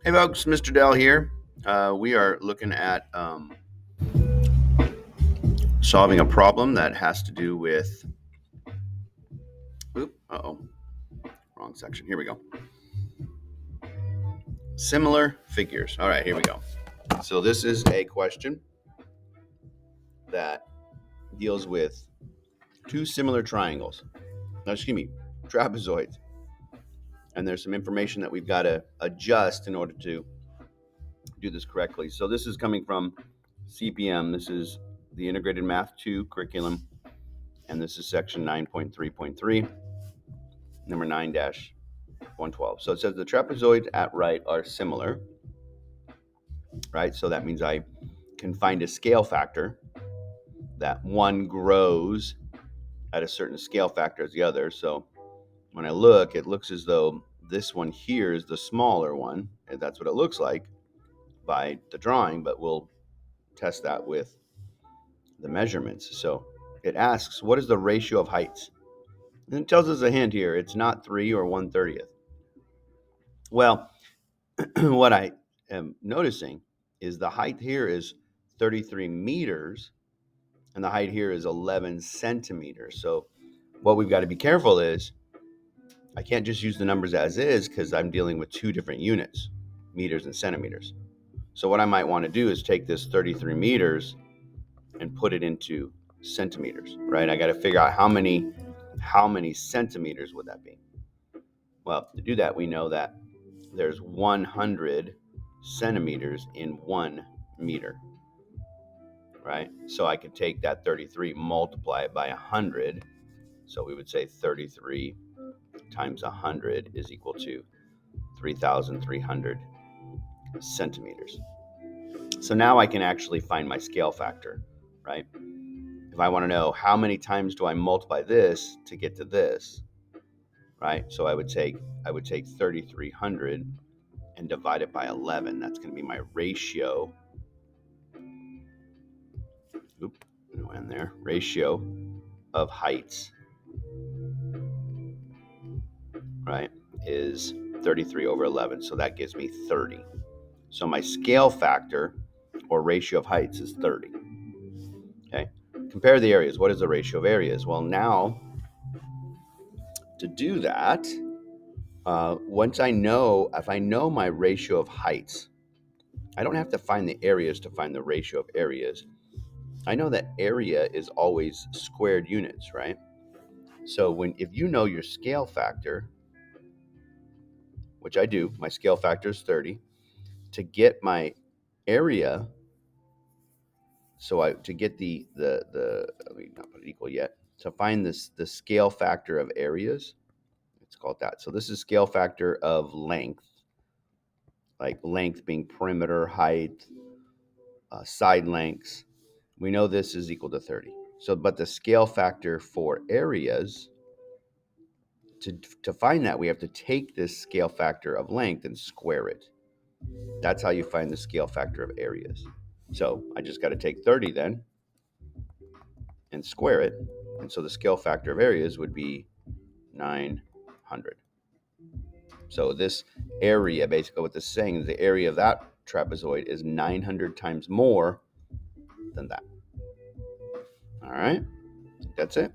Hey folks, Mr. Dell here. We are looking at solving a problem that has to do with, wrong section. Here we go. Similar figures. All right, here we go. So this is a question that deals with two similar triangles. Trapezoids. And there's some information that we've got to adjust in order to do this correctly. So this is coming from CPM. This is the Integrated Math 2 curriculum. And this is section 9.3.3, number 9-112. So it says the trapezoids at right are similar, right? So that means I can find a scale factor that one grows at a certain scale factor as the other. So when I look, it looks as though this one here is the smaller one. And that's what it looks like by the drawing, but we'll test that with the measurements. So it asks, what is the ratio of heights? And it tells us a hint here. It's not 3 or 1/30th. Well, what I am noticing is the height here is 33 meters and the height here is 11 centimeters. So what we've got to be careful is I can't just use the numbers as is because I'm dealing with two different units, meters and centimeters. So what I might want to do is take this 33 meters and put it into centimeters, right? I got to figure out how many centimeters would that be? Well, to do that, we know that there's 100 centimeters in 1 meter, right? So I could take that 33, multiply it by 100. So we would say 33 times 100 is equal to 3,300 centimeters. So now I can actually find my scale factor, right? If I want to know how many times do I multiply this to get to this, right? So I would take 3,300 and divide it by 11. That's going to be my ratio. Ratio of heights, right, is 33 over 11. So that gives me 30. So my scale factor or ratio of heights is 30. Okay. Compare the areas. What is the ratio of areas? Well, now to do that, if I know my ratio of heights, I don't have to find the areas to find the ratio of areas. I know that area is always squared units, right? So if you know your scale factor, which I do, my scale factor is 30, to get my area, to get the let me not put it equal yet, to find the scale factor of areas, let's call it that. So this is scale factor of length, like length being perimeter, height, side lengths. We know this is equal to 30. So, but the scale factor for areas, to find that, we have to take this scale factor of length and square it. That's how you find the scale factor of areas. So I just got to take 30 then and square it. And so the scale factor of areas would be 900. So this area, basically what this is saying is the area of that trapezoid is 900 times more than that. All right, that's it.